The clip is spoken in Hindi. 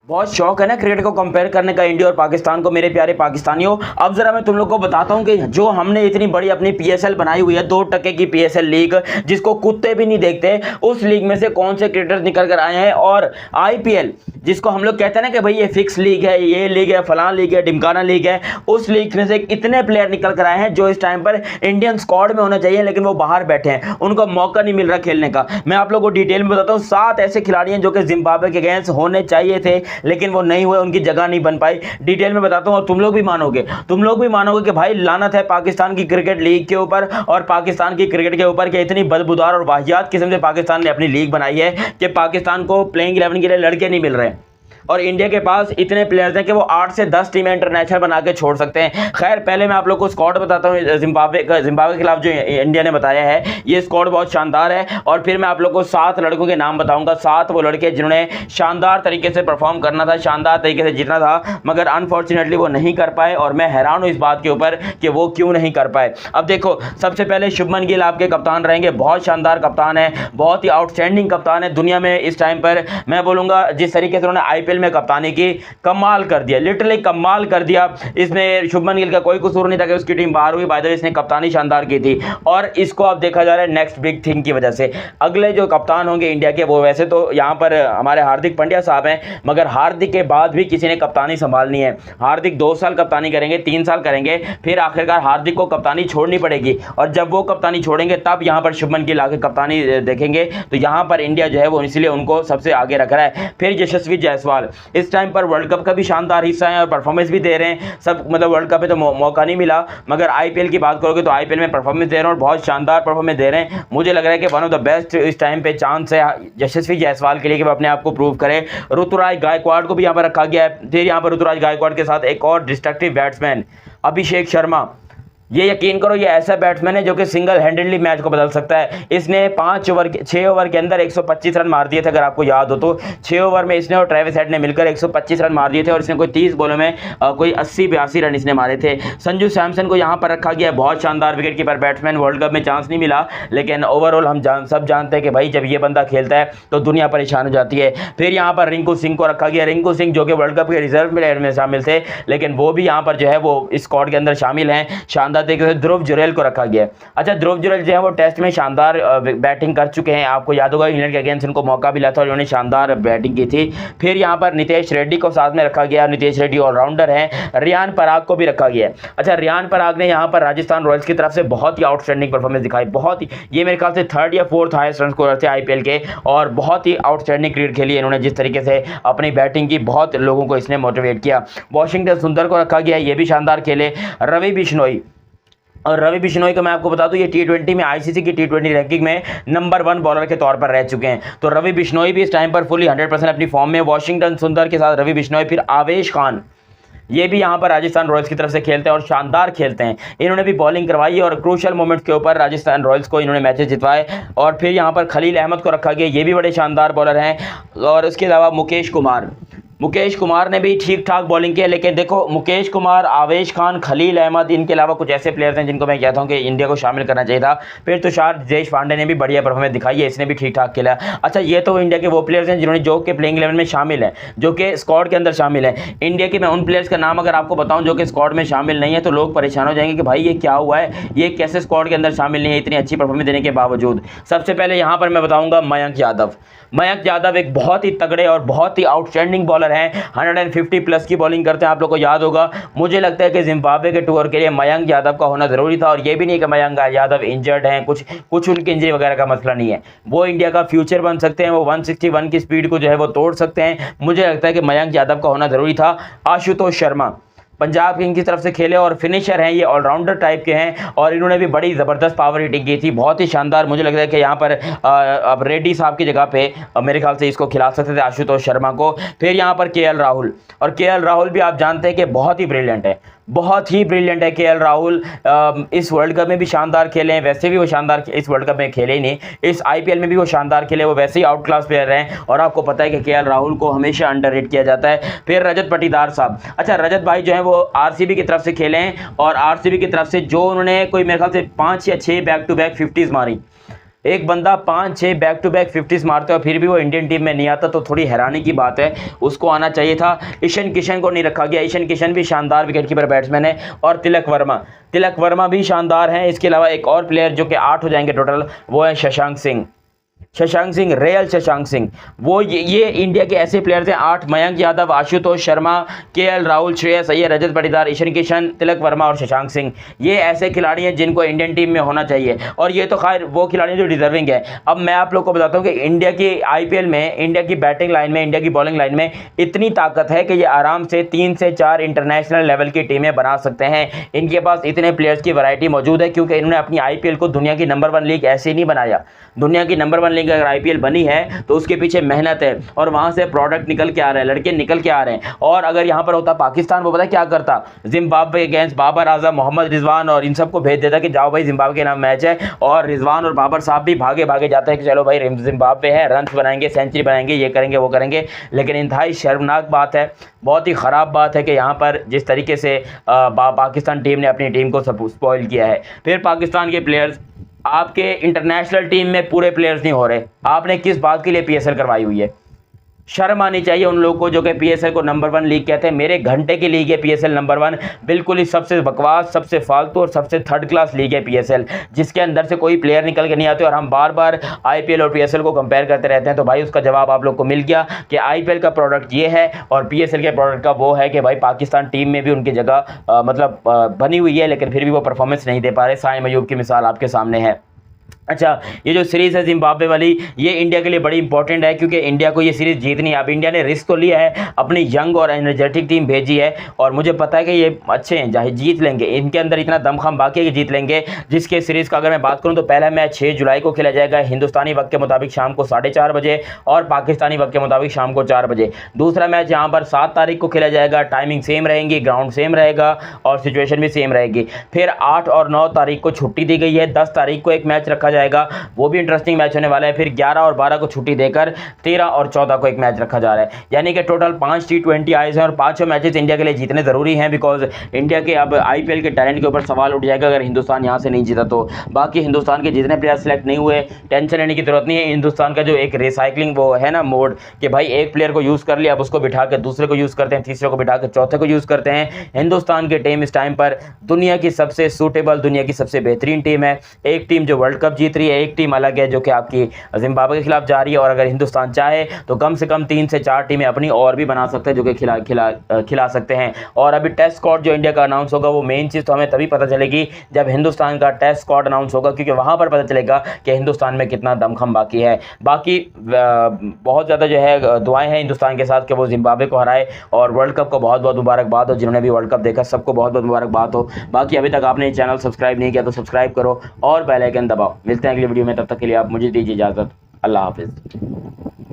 बहुत शौक है ना क्रिकेट को कंपेयर करने का इंडिया और पाकिस्तान को। मेरे प्यारे पाकिस्तानियों, अब जरा मैं तुम लोग को बताता हूं कि जो हमने इतनी बड़ी अपनी पीएसएल बनाई हुई है, 2 टके की पीएसएल लीग, जिसको कुत्ते भी नहीं देखते, उस लीग में से कौन से क्रिकेटर्स निकल कर आए हैं। और आईपीएल, जिसको हम लोग कहते हैं ना कि भाई ये फिक्स लीग है, ये लीग है, फलां लीग है, ढिमकाना लीग है, उस लीग में से कितने प्लेयर निकल कर आए हैं जो इस टाइम पर इंडियन स्क्वाड में होना चाहिए, लेकिन वो बाहर बैठे हैं, उनको मौका नहीं मिल रहा खेलने का। मैं आप लोगों को डिटेल में बताता हूँ। 7 ऐसे खिलाड़ी हैं जो कि जिम्बाब्वे के अगेंस्ट होने चाहिए थे, लेकिन वो नहीं हुए, उनकी जगह नहीं बन पाई। डिटेल में बताता हूं और तुम लोग भी मानोगे कि भाई लानत है पाकिस्तान की क्रिकेट लीग के ऊपर और पाकिस्तान की क्रिकेट के ऊपर कि इतनी बदबूदार और वाहियात किस्म से पाकिस्तान ने अपनी लीग बनाई है कि पाकिस्तान को प्लेइंग 11 के लिए लड़के नहीं मिल रहे और इंडिया के पास इतने प्लेयर्स हैं कि वो 8 से 10 टीमें इंटरनेशनल बना के छोड़ सकते हैं। खैर, पहले मैं आप लोग को स्क्वाड बताता हूँ। जिम्बाब्वे के खिलाफ जो इंडिया ने बताया है, ये स्क्वाड बहुत शानदार है। और फिर मैं आप लोग को 7 लड़कों के नाम बताऊंगा। 7 वो लड़के जिन्होंने शानदार तरीके से परफॉर्म करना था, शानदार तरीके से जीतना था, मगर अनफॉर्चुनेटली वो नहीं कर पाए। और मैं हैरान हूँ इस बात के ऊपर कि वो क्यों नहीं कर पाए। अब देखो, सबसे पहले शुभमन गिल आपके कप्तान रहेंगे। बहुत शानदार कप्तान है, बहुत ही आउटस्टैंडिंग कप्तान है। दुनिया में इस टाइम पर मैं बोलूंगा जिस तरीके से उन्होंने आईपीएल में कप्तानी की, कमाल कर दिया, लिटरली कमाल कर दिया। इसमें शुभमन गिल का कोई कसूर नहीं था कि उसकी टीम बाहर हुई। बाय द वे, इसने कप्तानी शानदार की थी और इसको अब देखा जा रहा है नेक्स्ट बिग थिंग की वजह से। अगले जो कप्तान होंगे इंडिया के, वो वैसे तो यहां पर हमारे हार्दिक पांड्या साहब हैं, मगर हार्दिक के बाद भी किसी ने कप्तानी संभालनी है। हार्दिक 2 साल कप्तानी करेंगे, 3 साल करेंगे, फिर आखिरकार हार्दिक को कप्तानी छोड़नी पड़ेगी। और जब वो कप्तानी छोड़ेंगे तब यहां पर शुभमन गिल आके कप्तानी देखेंगे। तो यहां पर इंडिया जो है वो इसलिए उनको सबसे आगे रख रहा है। फिर यशस्वी जायसवाल इस टाइम पर वर्ल्ड कप का भी शानदार हिस्सा है और परफॉर्मेंस भी दे रहे हैं सब। मतलब वर्ल्ड कप में तो मौका नहीं मिला, मगर आईपीएल की बात करोगे तो आईपीएल में परफॉर्मेंस दे रहे हैं और बहुत शानदार परफॉर्मेंस दे रहे हैं। मुझे लग रहा है कि वन ऑफ द बेस्ट इस टाइम पे चांस है यशस्वी जायसवाल के लिए कि वो अपने आप को प्रूव करे। ऋतुराज गायकवाड़ को भी यहाँ पर रखा गया है। फिर यहाँ पर ऋतुराज गायकवाड़ के साथ एक और डिस्ट्रक्टिव बैट्समैन अभिषेक शर्मा। ये यकीन करो, ये ऐसा बैट्समैन है जो कि सिंगल हैंडेडली मैच को बदल सकता है। इसने 6 ओवर के अंदर 125 रन मार दिए थे, अगर आपको याद हो तो। 6 ओवर में इसने और ट्रेविस हेड ने मिलकर 125 रन मार दिए थे और इसने कोई 30 बॉलों में कोई 80-82 रन इसने मारे थे। संजू सैमसन को यहाँ पर रखा गया है, बहुत शानदार wicket keeper batsman. World cup में चांस नहीं मिला, लेकिन ओवरऑल हम सब जानते हैं कि भाई जब ये बंदा खेलता है तो दुनिया परेशान हो जाती है। फिर यहाँ पर रिंकू सिंह को रखा गया। रिंकू सिंह जो कि वर्ल्ड कप के रिजर्व प्लेयर में शामिल थे, लेकिन वो भी यहाँ पर जो है वो इस स्क्वाड के अंदर शामिल हैं। शानदार तरीके से ध्रुव जुरैल को रखा गया। अच्छा, ध्रुव जुरैल जो है वो टेस्ट में शानदार बैटिंग कर चुके हैं। आपको याद होगा इंग्लैंड के अगेंस्ट उनको मौका मिला था और उन्होंने शानदार बैटिंग की थी। फिर यहाँ पर नितेश रेड्डी को साथ में रखा गया। नितेश रेड्डी ऑलराउंडर हैं। रियान पराग को भी रखा गया है। अच्छा, रियान पराग ने यहाँ पर राजस्थान रॉयल्स की तरफ से बहुत ही आउटस्टैंडिंग परफॉर्मेंस दिखाई। बहुत ही, ये मेरे ख्याल से 3rd या 4th हाईएस्ट रन स्कोरर थे आईपीएल के और बहुत ही आउटस्टैंडिंग क्रिकेट खेली इन्होंने। जिस तरीके से अपनी बैटिंग की, बहुत लोगों को इसने मोटिवेट किया। वॉशिंगटन सुंदर को रखा गया, ये भी शानदार खेले। रवि बिश्नोई, और रवि बिश्नोई को मैं आपको बता दूं, ये टी20 में आईसीसी की टी20 रैंकिंग में नंबर 1 बॉलर के तौर पर रह चुके हैं। तो रवि बिश्नोई भी इस टाइम पर फुली 100% अपनी फॉर्म में। वॉशिंगटन सुंदर के साथ रवि बिश्नोई, फिर आवेश खान, ये भी यहाँ पर राजस्थान रॉयल्स की तरफ से खेलते हैं और शानदार खेलते हैं। इन्होंने भी बॉलिंग करवाई और क्रूशियल मोमेंट्स के ऊपर राजस्थान रॉयल्स को इन्होंने मैचेस जितवाए। और फिर यहाँ पर खलील अहमद को रखा गया, ये भी बड़े शानदार बॉलर हैं। और उसके अलावा मुकेश कुमार ने भी ठीक ठाक बॉलिंग की है। लेकिन देखो, मुकेश कुमार, आवेश खान, खलील अहमद, इनके अलावा कुछ ऐसे प्लेयर्स हैं जिनको मैं कहता हूं कि इंडिया को शामिल करना चाहिए था। फिर तुषार देशपांडे ने भी बढ़िया परफॉर्मेंस दिखाई है, इसने भी ठीक ठाक खेला। अच्छा, ये तो इंडिया के वो प्लेयर्स हैं जिन्होंने जो कि प्लेइंग 11 में शामिल है, जो कि स्क्वाड के अंदर शामिल है। इंडिया के मैं उन प्लेयर्स का नाम अगर आपको बताऊं जो कि स्क्वाड में शामिल नहीं है तो लोग परेशान हो जाएंगे कि भाई ये क्या हुआ है, ये कैसे स्क्वाड के अंदर शामिल नहीं है इतनी अच्छी परफॉर्मेंस देने के बावजूद। सबसे पहले यहाँ पर मैं बताऊंगा मयंक यादव एक बहुत ही तगड़े और बहुत ही आउटस्टैंडिंग बॉलर हैं। 150 प्लस की बॉलिंग करते हैं, आप लोग को याद होगा। मुझे लगता है कि जिम्बाब्वे के टूर के लिए मयंक यादव का होना जरूरी था। और ये भी नहीं कि मयंक यादव इंजर्ड हैं, कुछ उनकी इंजरी वगैरह का मसला नहीं है। वो इंडिया का फ्यूचर बन सकते हैं, वो 161 की स्पीड को जो है वो तोड़ सकते हैं। मुझे लगता है कि मयंक यादव का होना जरूरी था। आशुतोष शर्मा पंजाब किंग्स की तरफ से खेले और फिनिशर हैं, ये ऑलराउंडर टाइप के हैं और इन्होंने भी बड़ी ज़बरदस्त पावर हिटिंग की थी, बहुत ही शानदार। मुझे लगता है कि यहाँ पर अब रेड्डी साहब की जगह पे मेरे ख्याल से इसको खिला सकते थे, आशुतोष शर्मा को। फिर यहाँ पर केएल राहुल, और केएल राहुल भी आप जानते हैं कि बहुत ही ब्रिलियंट है केएल राहुल। इस वर्ल्ड कप में भी शानदार खेले हैं, वैसे भी वो शानदार इस वर्ल्ड कप में खेले ही नहीं, इस आईपीएल में भी वो शानदार खेले, वो वैसे ही आउट क्लास प्लेयर हैं और आपको पता है कि केएल राहुल को हमेशा अंडररेट किया जाता है। फिर रजत पाटीदार साहब, अच्छा रजत भाई जो है वो आरसीबी की तरफ से खेले हैं और आरसीबी की तरफ से जो उन्होंने कोई मेरे ख्याल से 5 या 6 बैक टू बैक 50s मारी, एक बंदा 5-6 बैक टू बैक 50s मारते हो फिर भी वो इंडियन टीम में नहीं आता तो थोड़ी हैरानी की बात है। उसको आना चाहिए था। ईशान किशन को नहीं रखा गया। ईशान किशन भी शानदार विकेटकीपर बैट्समैन है। और तिलक वर्मा भी शानदार हैं। इसके अलावा एक और प्लेयर जो कि 8 हो जाएंगे टोटल, वो है शशांक सिंह, रियल शशांक सिंह। वो ये इंडिया के ऐसे प्लेयर्स हैं 8, मयंक यादव, आशुतोष शर्मा, केएल राहुल, श्रेयस अय्यर, रजत पाटीदार, ईशान किशन, तिलक वर्मा और शशांक सिंह। ये ऐसे खिलाड़ी हैं जिनको इंडियन टीम में होना चाहिए और ये तो खैर वो खिलाड़ी जो डिजर्विंग है। अब मैं आप लोग को बताता हूँ कि इंडिया की आईपीएल में, इंडिया की बैटिंग लाइन में, इंडिया की बॉलिंग लाइन में इतनी ताकत है कि ये आराम से 3 से 4 इंटरनेशनल लेवल की टीमें बना सकते हैं। इनके पास इतने प्लेयर्स की वैरायटी मौजूद है क्योंकि इन्होंने अपनी आईपीएल को दुनिया की नंबर 1 लीग ऐसे नहीं बनाया। दुनिया की नंबर 1 लीग अगर आईपीएल बनी है तो उसके पीछे मेहनत है और वहां से प्रोडक्ट निकल के आ रहे हैं, लड़के निकल के आ रहे हैं। और अगर यहां पर होता पाकिस्तान, वो पता क्या करता, जिम्बाब्वे अगेंस्ट बाबर आजम, मोहम्मद रिजवान और इन सबको भेज देता कि जाओ भाई जिम्बाब्वे के नाम मैच है, और रिजवान और बाबर साहब भी भागे भागे जाते हैं कि चलो भाई जिम्बाब्वे है, रन बनाएंगे, सेंचुरी बनाएंगे, ये करेंगे वो करेंगे। लेकिन इंतहाई शर्मनाक बात है, बहुत ही ख़राब बात है कि यहाँ पर जिस तरीके से पाकिस्तान टीम ने अपनी टीम को स्पॉइल किया है। फिर पाकिस्तान के प्लेयर्स आपके इंटरनेशनल टीम में पूरे प्लेयर्स नहीं हो रहे। आपने किस बात के लिए पीएसएल करवाई हुई है? शर्म आनी चाहिए उन लोगों को जो कि पीएसएल को नंबर 1 लीग कहते हैं। मेरे घंटे की लीग है पीएसएल नंबर 1, बिल्कुल ही सबसे बकवास, सबसे फालतू और सबसे थर्ड क्लास लीग है पीएसएल, जिसके अंदर से कोई प्लेयर निकल के नहीं आते। और हम बार बार आईपीएल और पीएसएल को कंपेयर करते रहते हैं। तो भाई उसका जवाब आप लोग को मिल गया कि आईपीएल का प्रोडक्ट ये है और पीएसएल के प्रोडक्ट का वो है कि भाई पाकिस्तान टीम में भी उनकी जगह बनी हुई है, लेकिन फिर भी वो परफॉर्मेंस नहीं दे पा रहे। साइम अयूब की मिसाल आपके सामने है। अच्छा, ये जो सीरीज़ है जिम्बाब्वे वाली, ये इंडिया के लिए बड़ी इंपॉर्टेंट है क्योंकि इंडिया को ये सीरीज़ जीतनी है। अब इंडिया ने रिस्क तो लिया है, अपनी यंग और एनर्जेटिक टीम भेजी है और मुझे पता है कि ये अच्छे हैं, चाहे जीत लेंगे, इनके अंदर इतना दमखम बाकी है कि जीत लेंगे। जिसके सीरीज़ का अगर मैं बात करूँ तो पहला मैच 6 जुलाई को खेला जाएगा हिंदुस्तानी वक्त के मुताबिक शाम को 4:30 बजे और पाकिस्तानी वक्त के मुताबिक शाम को 4 बजे। दूसरा मैच यहाँ पर 7 तारीख को खेला जाएगा, टाइमिंग सेम रहेगी, ग्राउंड सेम रहेगा और सिचुएशन भी सेम रहेगी। फिर 8 और 9 तारीख को छुट्टी दी गई है, 10 तारीख को एक मैच रखा जाएगा, वो भी इंटरेस्टिंग मैच होने वाला है। फिर 11 और 12 को छुट्टी देकर 13 और 14 को एक मैच रखा जा रहा है। यानी कि टोटल 5 T20 आए हैं और 5 मैचेस इंडिया के लिए जीतने ज़रूरी हैं, बिकॉज इंडिया के अब आईपीएल के टैलेंट के ऊपर सवाल उठ जाएगा अगर हिंदुस्तान यहाँ से नहीं जीता तो। बाकी हिंदुस्तान के जितने प्लेयर सेलेक्ट नहीं हुए, टेंशन लेने की जरूरत नहीं है। हिंदुस्तान का जो एक रिसाइकलिंग वो है ना मोड, कि भाई एक प्लेयर को यूज़ कर लिया, अब उसको बिठा के दूसरे को यूज़ करते हैं, तीसरे को बिठा के चौथे को यूज़ करते हैं। हिंदुस्तान की टीम इस टाइम पर दुनिया की सबसे सूटेबल, दुनिया की सबसे बेहतरीन टीम है। एक टीम जो वर्ल्ड कप जीत रही है, एक टीम अलग है जो कि आपकी जिम्बाब्वे के खिलाफ जा रही है। और अगर हिंदुस्तान चाहे तो कम से कम 3 से 4 टीमें अपनी और भी बना सकते हैं जो कि खिला सकते हैं। और अभी टेस्ट स्क्वाड जो इंडिया का अनाउंस होगा, वो मेन चीज़ तो हमें तभी पता चलेगी जब हिंदुस्तान का टेस्ट स्क्वाड अनाउंस होगा, क्योंकि वहाँ पर पता चलेगा कि हिंदुस्तान में कितना दमखम बाकी है। बाकी बहुत ज़्यादा जो है दुआएं हैं हिंदुस्तान के साथ कि वो जिम्बाब्वे को हराए। और वर्ल्ड कप को बहुत बहुत मुबारकबाद हो, जिन्होंने भी वर्ल्ड कप देखा सबको बहुत बहुत मुबारकबाद हो। बाकी अभी तक आपने चैनल सब्सक्राइब नहीं किया तो सब्सक्राइब करो और बेल आइकन दबाओ। मिलते हैं अगली वीडियो में, तब तक के लिए आप मुझे दीजिए इजाज़त। अल्लाह हाफिज़।